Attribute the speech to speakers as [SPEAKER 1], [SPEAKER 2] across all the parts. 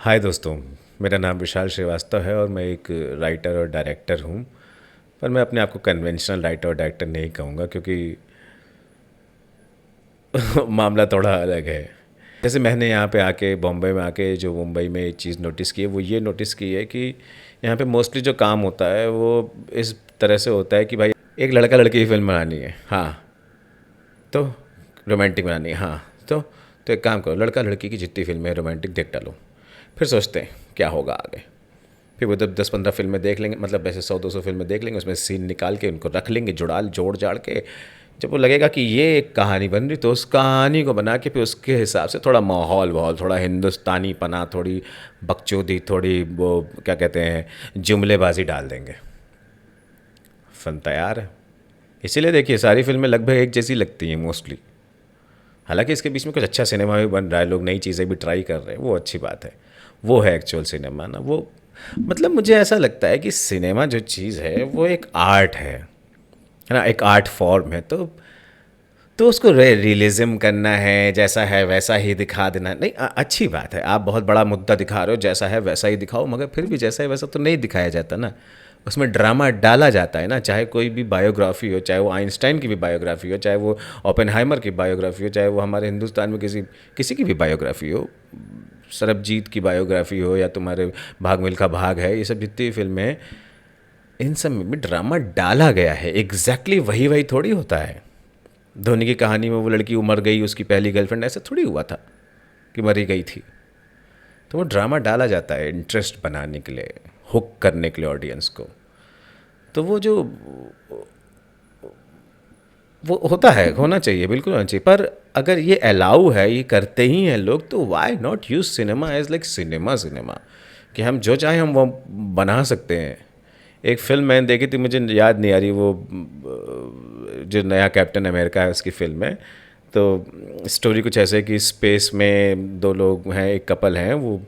[SPEAKER 1] हाय दोस्तों, मेरा नाम विशाल श्रीवास्तव है और मैं एक राइटर और डायरेक्टर हूँ। पर मैं अपने आप को कन्वेंशनल राइटर और डायरेक्टर नहीं कहूँगा क्योंकि मामला थोड़ा अलग है। जैसे मैंने यहाँ पे आके बॉम्बे में आके जो मुंबई में एक चीज़ नोटिस की है वो ये नोटिस की है कि यहाँ पे मोस्टली जो काम होता है वो इस तरह से होता है कि भाई एक लड़का लड़की की फिल्म बनानी है, हाँ तो रोमांटिक बनानी है, हाँ तो एक काम करो, लड़का लड़की की जितनी फिल्में रोमांटिक देख डालो। फिर सोचते हैं क्या होगा आगे। फिर वो जब 10-15 फिल्में देख लेंगे, मतलब ऐसे 100-200 फिल्में देख लेंगे, उसमें सीन निकाल के उनको रख लेंगे, जोड़ जाड़ के। जब वो लगेगा कि ये एक कहानी बन रही तो उस कहानी को बना के फिर उसके हिसाब से थोड़ा माहौल वहौल, थोड़ा हिंदुस्तानी पना, थोड़ी बकचोदी, थोड़ी वो क्या कहते हैं जुमलेबाजी डाल देंगे, फिल्म तैयार है। इसीलिए देखिए सारी फिल्में लगभग एक जैसी लगती हैं मोस्टली। हालांकि इसके बीच में कुछ अच्छा सिनेमा भी बन रहा है, लोग नई चीज़ें भी ट्राई कर रहे हैं, वो अच्छी बात है। वो है एक्चुअल सिनेमा ना, वो मतलब मुझे ऐसा लगता है कि सिनेमा जो चीज़ है वो एक आर्ट है ना, एक आर्ट फॉर्म है। तो उसको रियलिज्म करना है, जैसा है वैसा ही दिखा देना नहीं, अच्छी बात है। आप बहुत बड़ा मुद्दा दिखा रहे हो, जैसा है वैसा ही दिखाओ, मगर फिर भी जैसा है वैसा तो नहीं दिखाया जाता ना। उसमें ड्रामा डाला जाता है ना, चाहे कोई भी बायोग्राफी हो, चाहे वो आइंस्टाइन की भी बायोग्राफी हो, चाहे वो ओपेनहाइमर की बायोग्राफी हो, चाहे वो हमारे हिंदुस्तान में किसी किसी की भी बायोग्राफी हो, सरबजीत की बायोग्राफी हो, या तुम्हारे भाग मिल्खा भाग है, ये सब जितनी फिल्में हैं इन सब में भी ड्रामा डाला गया है। एग्जैक्टली वही वही थोड़ी होता है। धोनी की कहानी में वो लड़की मर गई, उसकी पहली गर्लफ्रेंड, ऐसा थोड़ी हुआ था कि मरी गई थी। तो वो ड्रामा डाला जाता है इंटरेस्ट बनाने के लिए, हुक करने के लिए ऑडियंस को। तो वो जो वो होता है, होना चाहिए, बिल्कुल होना चाहिए। पर अगर ये अलाउ है, ये करते ही हैं लोग, तो why not use cinema as like cinema कि हम जो चाहें हम वो बना सकते हैं। एक फिल्म मैंने देखी थी, मुझे याद नहीं आ रही, वो जो नया कैप्टन अमेरिका है उसकी फिल्म है। तो स्टोरी कुछ ऐसे कि स्पेस में दो लोग हैं, एक कपल हैं, वो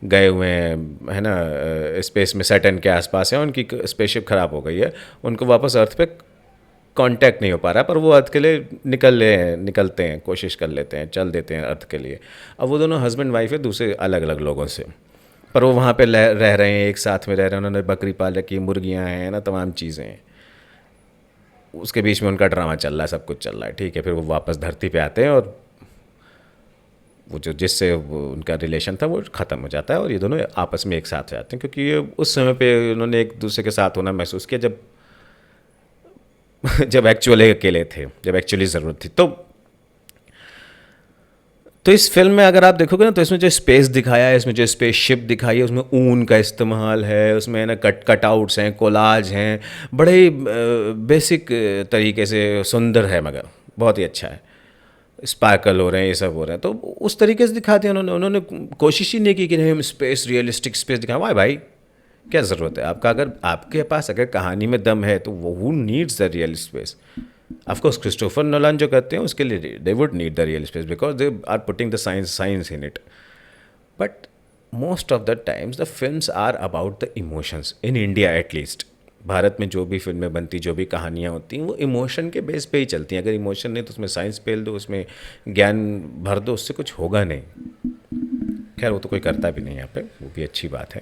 [SPEAKER 1] गए हुए हैं है ना, स्पेस में सैटर्न के आसपास हैं, उनकी स्पेसशिप ख़राब हो गई है, उनको वापस अर्थ पे कांटेक्ट नहीं हो पा रहा, पर वो अर्थ के लिए निकलते हैं, कोशिश कर लेते हैं, चल देते हैं अर्थ के लिए। अब वो दोनों हस्बैंड वाइफ है, दूसरे अलग अलग लोगों से, पर वो वहाँ पे रह रहे हैं, एक साथ में रह रहे हैं, उन्होंने बकरी पाल रखी है, मुर्गियाँ हैं ना, तमाम चीज़ें हैं। उसके बीच में उनका ड्रामा चल रहा है, सब कुछ चल रहा है, ठीक है। फिर वो वापस धरती पे आते हैं और वो जो जिससे वो उनका रिलेशन था वो ख़त्म हो जाता है, और ये दोनों आपस में एक साथ हो जाते हैं, क्योंकि ये उस समय पे उन्होंने एक दूसरे के साथ होना महसूस किया जब जब एक्चुअली अकेले थे, जब एक्चुअली ज़रूरत थी। तो इस फिल्म में अगर आप देखोगे ना, तो इसमें जो स्पेस दिखाया है, इसमें जो स्पेस शिप दिखाई है, उसमें ऊन का इस्तेमाल है, उसमें है ना कटआउट्स हैं, कोलाज हैं, बड़े बेसिक तरीके से सुंदर है, मगर बहुत ही अच्छा है। स्पार्कल हो रहे हैं, ये सब हो रहे हैं, तो उस तरीके से दिखा दिया उन्होंने। उन्होंने कोशिश ही नहीं की कि नहीं हम स्पेस, रियलिस्टिक स्पेस दिखाएं। वाह भाई, क्या ज़रूरत है आपका, अगर आपके पास अगर कहानी में दम है तो वो who needs the real space. Of course Christopher Nolan जो करते हैं उसके लिए they would need the real space because they are putting the science in it. But most of the times the films are about the emotions in India at least. Bharat में जो भी फिल्में बनती, जो भी कहानियाँ होती हैं, वो इमोशन के बेस पे ही चलती हैं। अगर इमोशन नहीं तो उसमें साइंस पेल दो, उसमें ज्ञान भर दो, उससे कुछ होगा नहीं। खैर वो तो कोई करता भी नहीं यहाँ पे, वो भी अच्छी बात है।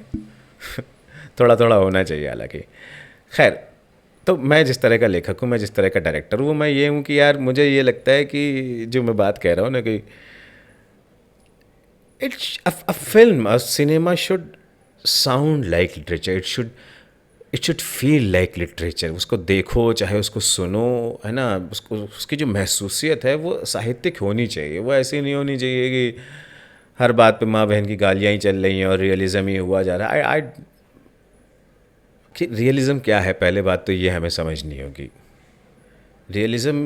[SPEAKER 1] थोड़ा थोड़ा होना चाहिए हालांकि। खैर, तो मैं जिस तरह का लेखक हूँ, मैं जिस तरह का डायरेक्टर हूँ, मैं ये हूँ कि यार मुझे ये लगता है कि जो मैं बात कह रहा हूँ ना, कि it's a film, a cinema should sound like literature, it should feel like literature. उसको देखो चाहे उसको सुनो, है ना, उसको उसकी जो महसूसियत है वो साहित्यिक होनी चाहिए। वो ऐसी नहीं होनी चाहिए कि हर बात पे माँ बहन की गालियाँ ही चल रही हैं और रियलिज़म ही हुआ जा रहा है। आई कि रियलिज़म क्या है, पहले बात तो ये हमें समझनी होगी। रियलिज़म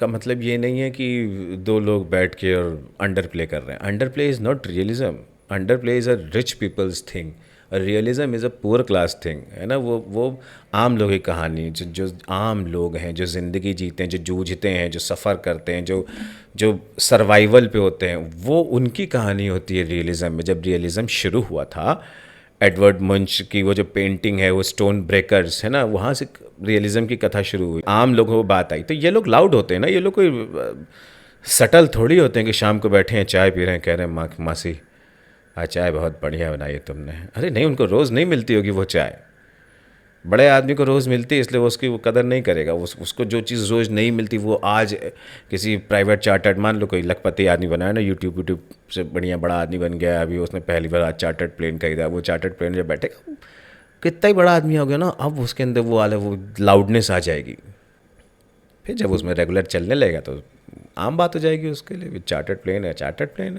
[SPEAKER 1] का मतलब ये नहीं है कि दो लोग बैठ के और अंडर प्ले कर रहे हैं। Underplay is not realism. Underplay is a rich people's thing, realism is a poor class thing, है ना। वो आम लोगों की कहानी, जो आम लोग हैं, जो ज़िंदगी जीते हैं, जो जूझते हैं, जो सफ़र करते हैं, जो जो सर्वाइवल पे होते हैं, वो उनकी कहानी होती है रियलिज़म में। जब रियलिज़म शुरू हुआ था, एडवर्ड मंच की वो जो पेंटिंग है, वो स्टोन ब्रेकर्स है ना, वहाँ से रियलिज़म की कथा शुरू हुई, आम लोगों को बात आई। तो ये लोग लाउड होते हैं ना, ये लोग कोई सटल थोड़ी होते हैं कि शाम को बैठे हैं, चाय पी रहे हैं, कह रहे हैं माँ मासी हाँ चाय बहुत बढ़िया बनाई है तुमने। अरे नहीं, उनको रोज़ नहीं मिलती होगी वो चाय। बड़े आदमी को रोज़ मिलती है इसलिए वो उसकी वो कदर नहीं करेगा। उसको जो चीज़ रोज़ नहीं मिलती वो आज किसी प्राइवेट चार्टर्ड, मान लो कोई लखपति आदमी बना है ना, यूट्यूब से बढ़िया बड़ा आदमी बन गया, अभी उसने पहली बार आज चार्टर्ड प्लेन खरीदा, वो चार्टर्ड प्लेन जब बैठेगा कितना ही बड़ा आदमी हो गया ना, अब उसके अंदर वो वाला वो लाउडनेस आ जाएगी। फिर जब उसमें रेगुलर चलने लगेगा तो आम बात हो जाएगी उसके लिए, चार्टर्ड प्लेन है चार्टर्ड प्लेन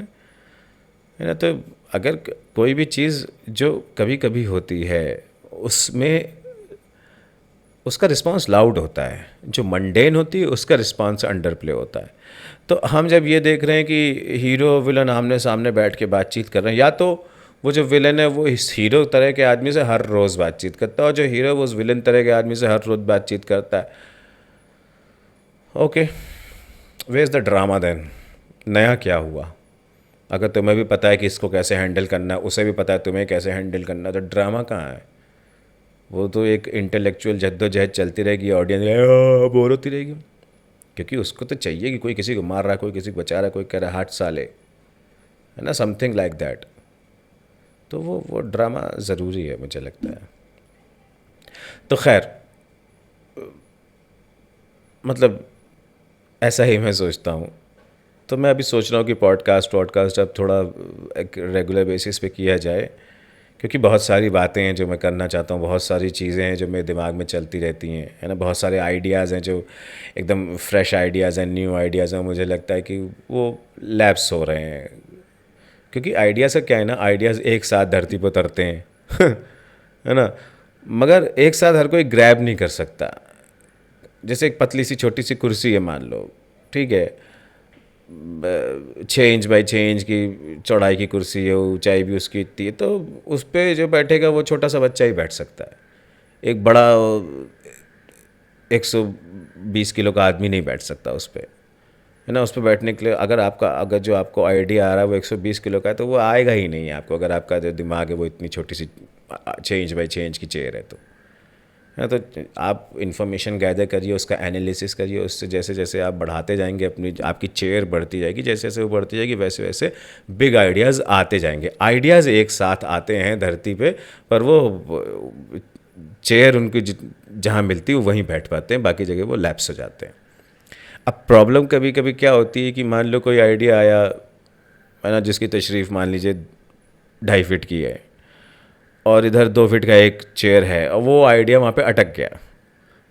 [SPEAKER 1] है ना। तो अगर कोई भी चीज़ जो कभी कभी होती है उसमें उसका रिस्पांस लाउड होता है, जो मंडेन होती है उसका रिस्पांस अंडर प्ले होता है। तो हम जब ये देख रहे हैं कि हीरो विलन आमने सामने बैठ के बातचीत कर रहे हैं, या तो वो जो विलन है वो इस हीरो तरह के आदमी से हर रोज़ बातचीत करता है और जो हीरो है वो उस विलन तरह के आदमी से हर रोज़ बातचीत करता है, okay where is the drama then. नया क्या हुआ? अगर तुम्हें भी पता है कि इसको कैसे हैंडल करना है, उसे भी पता है तुम्हें कैसे हैंडल करना है, तो ड्रामा कहाँ है? वो तो एक इंटेलेक्चुअल जद्दोजहद चलती रहेगी, ऑडियंस बोर होती रहेगी, क्योंकि उसको तो चाहिए कि कोई किसी को मार रहा है, कोई किसी को बचा रहा है, कोई कह रहा है हाथ साले, है ना, समथिंग लाइक दैट। तो वो ड्रामा ज़रूरी है मुझे लगता है। तो खैर, मतलब ऐसा ही मैं सोचता हूँ। तो मैं अभी सोच रहा हूँ कि पॉडकास्ट अब थोड़ा एक रेगुलर बेसिस पे किया जाए, क्योंकि बहुत सारी बातें हैं जो मैं करना चाहता हूँ, बहुत सारी चीज़ें हैं जो मेरे दिमाग में चलती रहती हैं, है ना, बहुत सारे आइडियाज़ हैं जो एकदम फ्रेश आइडियाज़ हैं, न्यू आइडियाज़ हैं, मुझे लगता है कि वो लैप्स हो रहे हैं। क्योंकि आइडियाज़ का क्या है ना, आइडियाज़ एक साथ धरती पर उतरते हैं है ना, मगर एक साथ हर कोई ग्रैब नहीं कर सकता। जैसे एक पतली सी छोटी सी कुर्सी है मान लो, ठीक है, 6 इंच बाई 6 इंच की चौड़ाई की कुर्सी है, ऊंचाई भी उसकी इतनी है, तो उस पर जो बैठेगा वो छोटा सा बच्चा ही बैठ सकता है। एक बड़ा 120 किलो का आदमी नहीं बैठ सकता उस पर, है ना। उस पर बैठने के लिए अगर जो आपको आइडिया आ रहा है वो 120 किलो का है तो वो आएगा ही नहीं आपको, अगर आपका जो दिमाग है वो इतनी छोटी सी 6 इंच बाई 6 इंच की चेयर है तो, है। तो आप इन्फॉर्मेशन गैदर करिए, उसका एनालिसिस करिए, उससे जैसे जैसे आप बढ़ाते जाएंगे, आपकी चेयर बढ़ती जाएगी, जैसे जैसे वो बढ़ती जाएगी वैसे वैसे बिग आइडियाज़ आते जाएंगे। आइडियाज़ एक साथ आते हैं धरती पे, पर वो चेयर उनकी जहाँ मिलती है वहीं बैठ पाते हैं, बाकी जगह वो लैप्स हो जाते हैं। अब प्रॉब्लम कभी कभी क्या होती है कि मान लो कोई आइडिया आया, है ना, जिसकी तशरीफ़ मान लीजिए 2.5 फीट की है और इधर 2 फीट का एक चेयर है, और वो आइडिया वहाँ पे अटक गया,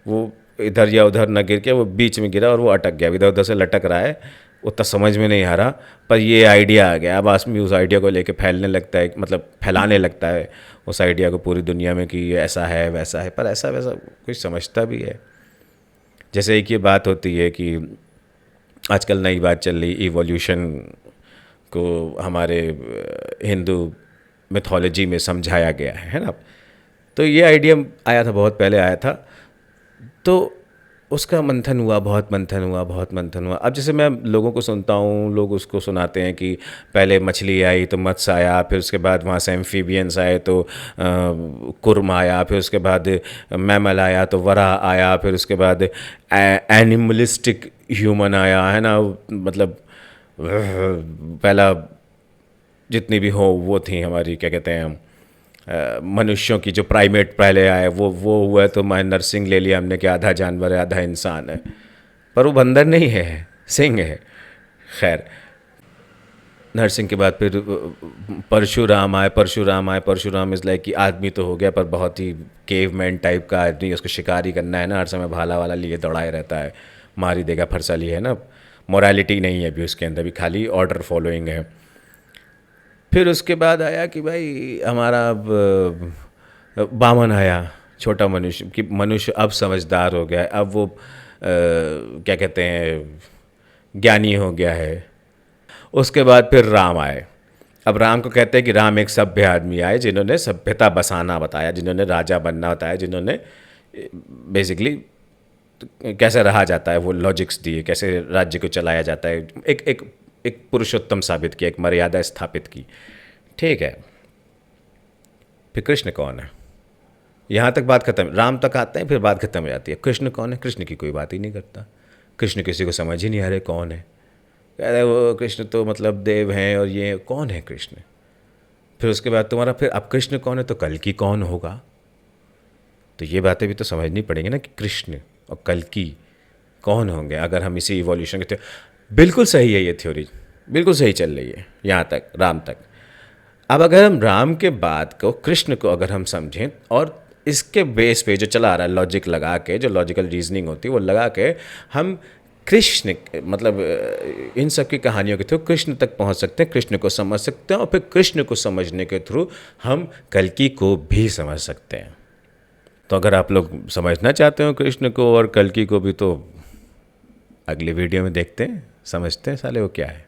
[SPEAKER 1] वो इधर या उधर न गिर के वो बीच में गिरा और वो अटक गया, इधर उधर से लटक रहा है, उतना समझ में नहीं आ रहा, पर ये आइडिया आ गया। अब आदमी उस आइडिया को लेके फैलने लगता है, मतलब फैलाने लगता है उस आइडिया को पूरी दुनिया में कि ये ऐसा है वैसा है, पर ऐसा वैसा कोई समझता भी है। जैसे एक ये बात होती है कि आजकल नई बात चल रही, इवोल्यूशन को हमारे हिंदू मिथोलॉजी में समझाया गया है ना। तो ये आइडिया आया था, बहुत पहले आया था, तो उसका मंथन हुआ, बहुत मंथन हुआ। अब जैसे मैं लोगों को सुनता हूँ, लोग उसको सुनाते हैं कि पहले मछली आई तो मत्स्य आया, फिर उसके बाद वहाँ से एम्फीबियंस आए तो कुर्म आया, फिर उसके बाद मैमल आया तो वराह आया, फिर उसके बाद एनिमलिस्टिक ह्यूमन आया, है ना, मतलब पहला जितनी भी हो वो थी हमारी, क्या कहते हैं हम, मनुष्यों की जो प्राइमेट पहले आए वो हुआ है, तो महेंद्र सिंह ले लिया हमने कि आधा जानवर है आधा इंसान है, पर वो बंदर नहीं है, सिंह है। खैर, नरसिंह के बाद फिर परशुराम इज़ लाइक कि आदमी तो हो गया पर बहुत ही केवमैन टाइप का आदमी, उसको शिकारी करना है ना, हर समय भाला वाला लिए दौड़ाए रहता है, मार ही देगा फरसा लिए, है ना, मोरालिटी नहीं है अभी उसके अंदर, भी खाली ऑर्डर फॉलोइंग है। फिर उसके बाद आया कि भाई हमारा बामन आया, छोटा मनुष्य, कि मनुष्य अब समझदार हो गया है, अब वो क्या कहते हैं, ज्ञानी हो गया है। उसके बाद फिर राम आए। अब राम को कहते हैं कि राम एक सभ्य आदमी आए, जिन्होंने सभ्यता बसाना बताया, जिन्होंने राजा बनना बताया, जिन्होंने बेसिकली कैसे रहा जाता है वो लॉजिक्स दिए, कैसे राज्य को चलाया जाता है, एक एक एक पुरुषोत्तम साबित किया, एक मर्यादा स्थापित की। ठीक है, फिर कृष्ण कौन है, यहाँ तक बात खत्म, राम तक आते हैं फिर बात खत्म हो जाती है। कृष्ण कौन है? कृष्ण की कोई बात ही नहीं करता, कृष्ण किसी को समझ ही नहीं आ रहे कौन है। कह रहे वो कृष्ण तो मतलब देव हैं और ये कौन है कृष्ण? फिर उसके बाद तुम्हारा फिर अब कृष्ण कौन है तो कल्कि कौन होगा। तो ये बातें भी तो समझनी पड़ेंगी ना कि कृष्ण और कल्कि कौन होंगे अगर हम इसी इवोल्यूशन के बिल्कुल सही है ये थ्योरी, बिल्कुल सही चल रही है यहाँ तक, राम तक। अब अगर हम राम के बाद को कृष्ण को अगर हम समझें और इसके बेस पे जो चला आ रहा है लॉजिक लगा के, जो लॉजिकल रीजनिंग होती है वो लगा के हम कृष्ण मतलब इन सब की कहानियों के थ्रू कृष्ण तक पहुंच सकते हैं, कृष्ण को समझ सकते हैं और फिर कृष्ण को समझने के थ्रू हम कल्कि को भी समझ सकते हैं। तो अगर आप लोग समझना चाहते हो कृष्ण को और कल्कि को भी तो अगली वीडियो में देखते हैं, समझते हैं साले वो क्या है।